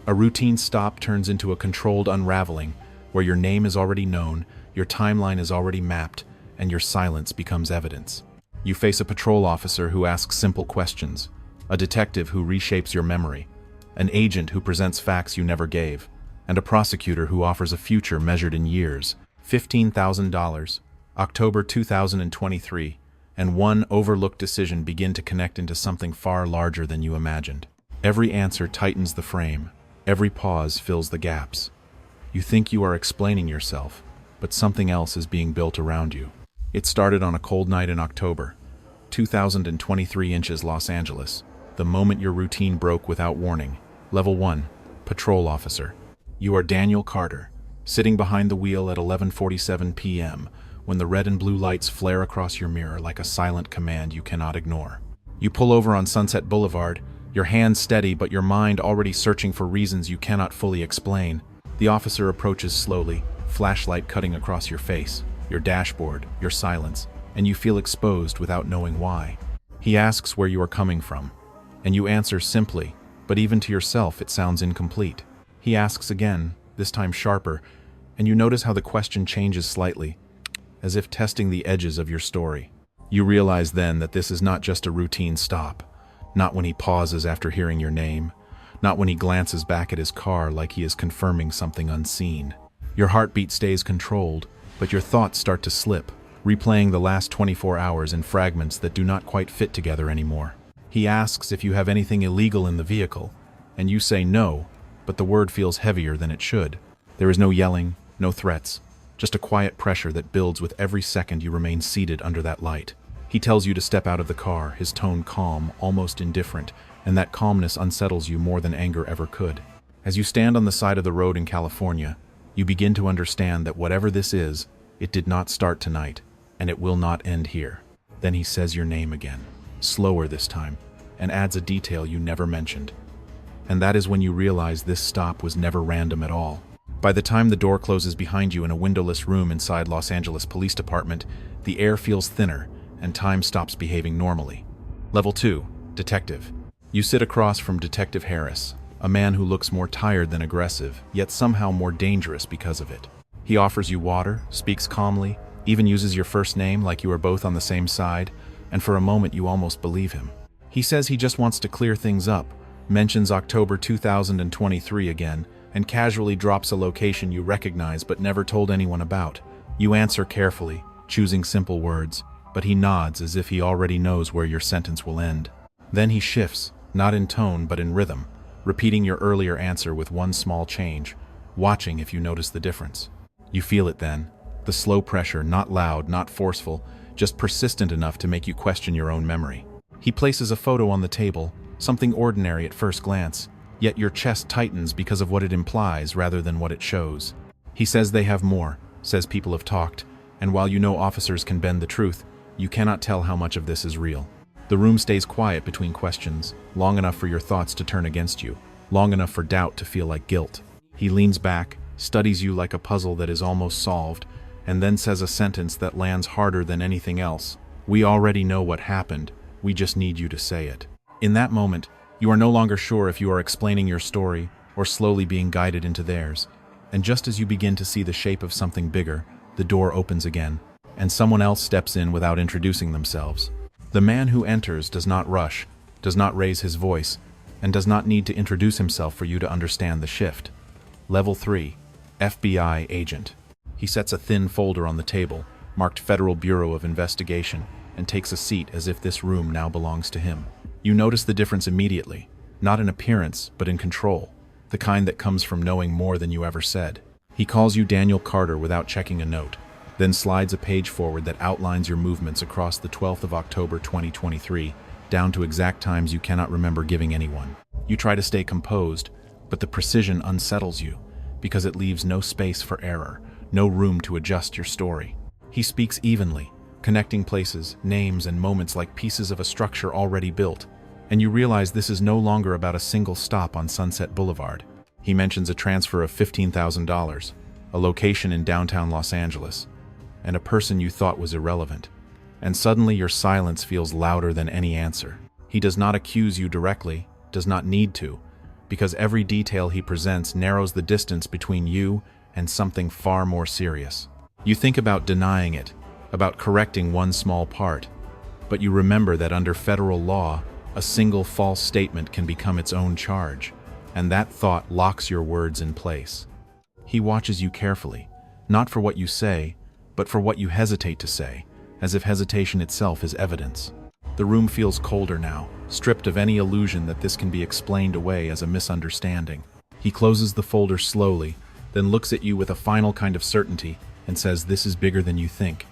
A routine stop turns into a controlled unraveling, where your name is already known, your timeline is already mapped, and your silence becomes evidence. You face a patrol officer who asks simple questions, a detective who reshapes your memory, an agent who presents facts you never gave, and a prosecutor who offers a future measured in years. $15,000, October 2023, and one overlooked decision begin to connect into something far larger than you imagined. Every answer tightens the frame. Every pause fills the gaps. You think you are explaining yourself, but something else is being built around you. It started on a cold night in October, 2023 inches Los Angeles, the moment your routine broke without warning. Level 1, Patrol Officer. You are Daniel Carter, sitting behind the wheel at 11:47 p.m. when the red and blue lights flare across your mirror like a silent command you cannot ignore. You pull over on Sunset Boulevard, your hands steady but your mind already searching for reasons you cannot fully explain. The officer approaches slowly, flashlight cutting across your face, your dashboard, your silence, and you feel exposed without knowing why. He asks where you are coming from, and you answer simply, but even to yourself it sounds incomplete. He asks again, this time sharper, and you notice how the question changes slightly, as if testing the edges of your story. You realize then that this is not just a routine stop, not when he pauses after hearing your name, not when he glances back at his car like he is confirming something unseen. Your heartbeat stays controlled, but your thoughts start to slip, replaying the last 24 hours in fragments that do not quite fit together anymore. He asks if you have anything illegal in the vehicle, and you say no, but the word feels heavier than it should. There is no yelling, no threats, just a quiet pressure that builds with every second you remain seated under that light. He tells you to step out of the car, his tone calm, almost indifferent, and that calmness unsettles you more than anger ever could. As you stand on the side of the road in California, you begin to understand that whatever this is, it did not start tonight, and it will not end here. Then he says your name again, slower this time, and adds a detail you never mentioned. And that is when you realize this stop was never random at all. By the time the door closes behind you in a windowless room inside Los Angeles Police Department, the air feels thinner, and time stops behaving normally. Level 2, Detective. You sit across from Detective Harris, a man who looks more tired than aggressive, yet somehow more dangerous because of it. He offers you water, speaks calmly, even uses your first name like you are both on the same side, and for a moment you almost believe him. He says he just wants to clear things up, mentions October 2023 again, and casually drops a location you recognize but never told anyone about. You answer carefully, choosing simple words, but he nods as if he already knows where your sentence will end. Then he shifts, not in tone but in rhythm, repeating your earlier answer with one small change, watching if you notice the difference. You feel it then, the slow pressure, not loud, not forceful, just persistent enough to make you question your own memory. He places a photo on the table, something ordinary at first glance, yet your chest tightens because of what it implies rather than what it shows. He says they have more, says people have talked, and while you know officers can bend the truth, you cannot tell how much of this is real. The room stays quiet between questions, long enough for your thoughts to turn against you, long enough for doubt to feel like guilt. He leans back, studies you like a puzzle that is almost solved, and then says a sentence that lands harder than anything else. We already know what happened, we just need you to say it. In that moment, you are no longer sure if you are explaining your story or slowly being guided into theirs. And just as you begin to see the shape of something bigger, the door opens again, and someone else steps in without introducing themselves. The man who enters does not rush, does not raise his voice, and does not need to introduce himself for you to understand the shift. Level 3, FBI Agent. He sets a thin folder on the table, marked Federal Bureau of Investigation, and takes a seat as if this room now belongs to him. You notice the difference immediately, not in appearance, but in control, the kind that comes from knowing more than you ever said. He calls you Daniel Carter without checking a note, then slides a page forward that outlines your movements across the 12th of October 2023, down to exact times you cannot remember giving anyone. You try to stay composed, but the precision unsettles you, because it leaves no space for error, no room to adjust your story. He speaks evenly, connecting places, names, and moments like pieces of a structure already built, and you realize this is no longer about a single stop on Sunset Boulevard. He mentions a transfer of $15,000, a location in downtown Los Angeles, and a person you thought was irrelevant. And suddenly your silence feels louder than any answer. He does not accuse you directly, does not need to, because every detail he presents narrows the distance between you and something far more serious. You think about denying it, about correcting one small part, but you remember that under federal law, a single false statement can become its own charge, and that thought locks your words in place. He watches you carefully, not for what you say, but for what you hesitate to say, as if hesitation itself is evidence. The room feels colder now, stripped of any illusion that this can be explained away as a misunderstanding. He closes the folder slowly, then looks at you with a final kind of certainty and says, "This is bigger than you think."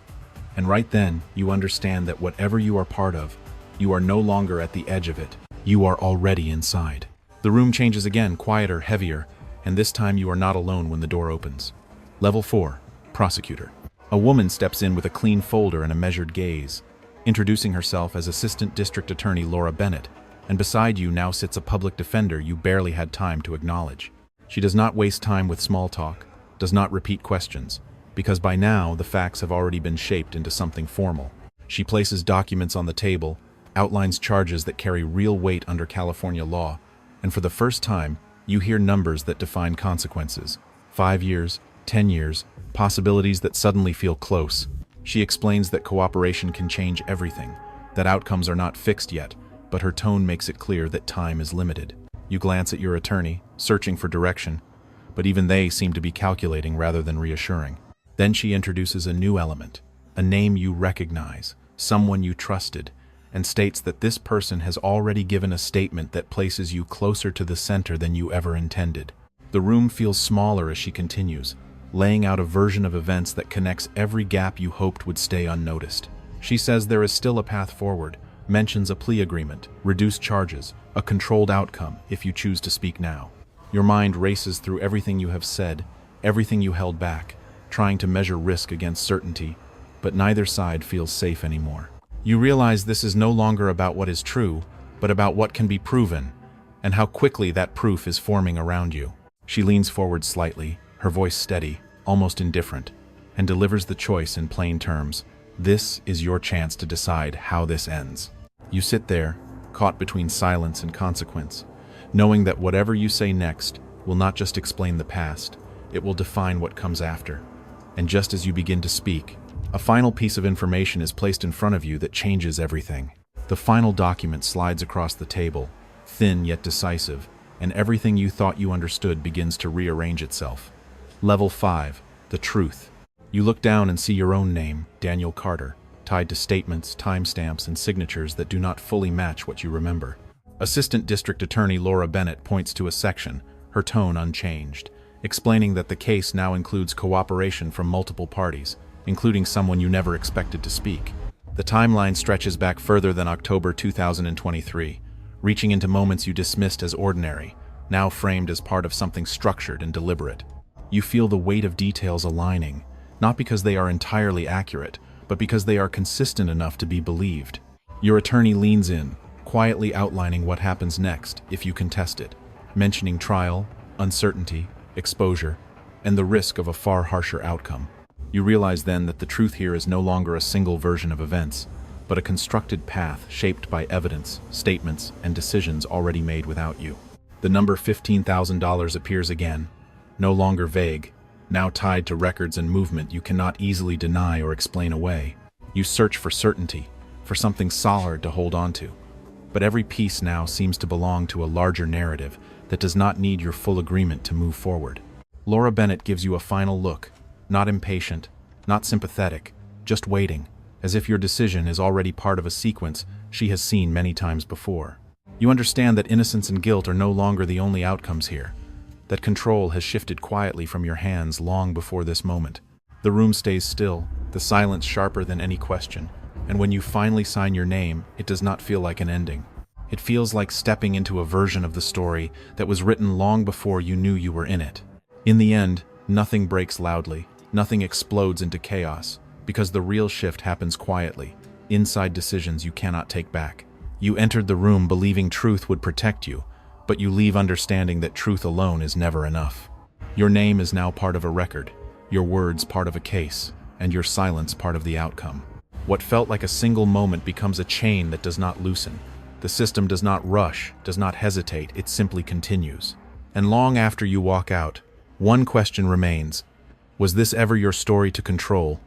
And right then, you understand that whatever you are part of, you are no longer at the edge of it. You are already inside. The room changes again, quieter, heavier, and this time you are not alone when the door opens. Level 4, Prosecutor. A woman steps in with a clean folder and a measured gaze, introducing herself as Assistant District Attorney Laura Bennett, and beside you now sits a public defender you barely had time to acknowledge. She does not waste time with small talk, does not repeat questions, because by now the facts have already been shaped into something formal. She places documents on the table, outlines charges that carry real weight under California law, and for the first time, you hear numbers that define consequences. 5 years, 10 years, possibilities that suddenly feel close. She explains that cooperation can change everything, that outcomes are not fixed yet, but her tone makes it clear that time is limited. You glance at your attorney, searching for direction, but even they seem to be calculating rather than reassuring. Then she introduces a new element, a name you recognize, someone you trusted, and states that this person has already given a statement that places you closer to the center than you ever intended. The room feels smaller as she continues, laying out a version of events that connects every gap you hoped would stay unnoticed. She says there is still a path forward, mentions a plea agreement, reduced charges, a controlled outcome if you choose to speak now. Your mind races through everything you have said, everything you held back, trying to measure risk against certainty, but neither side feels safe anymore. You realize this is no longer about what is true, but about what can be proven, and how quickly that proof is forming around you. She leans forward slightly, her voice steady, almost indifferent, and delivers the choice in plain terms. This is your chance to decide how this ends. You sit there, caught between silence and consequence, knowing that whatever you say next will not just explain the past, it will define what comes after. And just as you begin to speak, a final piece of information is placed in front of you that changes everything. The final document slides across the table, thin yet decisive, and everything you thought you understood begins to rearrange itself. Level 5, the truth. You look down and see your own name, Daniel Carter, tied to statements, timestamps, and signatures that do not fully match what you remember. Assistant District Attorney Laura Bennett points to a section, her tone unchanged, explaining that the case now includes cooperation from multiple parties, including someone you never expected to speak. The timeline stretches back further than October 2023, reaching into moments you dismissed as ordinary, now framed as part of something structured and deliberate. You feel the weight of details aligning, not because they are entirely accurate, but because they are consistent enough to be believed. Your attorney leans in, quietly outlining what happens next if you contest it, mentioning trial, uncertainty, exposure, and the risk of a far harsher outcome. You realize then that the truth here is no longer a single version of events, but a constructed path shaped by evidence, statements, and decisions already made without you. The number $15,000 appears again, no longer vague, now tied to records and movement you cannot easily deny or explain away. You search for certainty, for something solid to hold on to. But every piece now seems to belong to a larger narrative that does not need your full agreement to move forward. Laura Bennett gives you a final look, not impatient, not sympathetic, just waiting, as if your decision is already part of a sequence she has seen many times before. You understand that innocence and guilt are no longer the only outcomes here, that control has shifted quietly from your hands long before this moment. The room stays still, the silence sharper than any question, and when you finally sign your name, it does not feel like an ending. It feels like stepping into a version of the story that was written long before you knew you were in it. In the end, nothing breaks loudly, nothing explodes into chaos, because the real shift happens quietly, inside decisions you cannot take back. You entered the room believing truth would protect you, but you leave understanding that truth alone is never enough. Your name is now part of a record, your words part of a case, and your silence part of the outcome. What felt like a single moment becomes a chain that does not loosen, The system does not rush, does not hesitate, it simply continues. And long after you walk out, one question remains. Was this ever your story to control,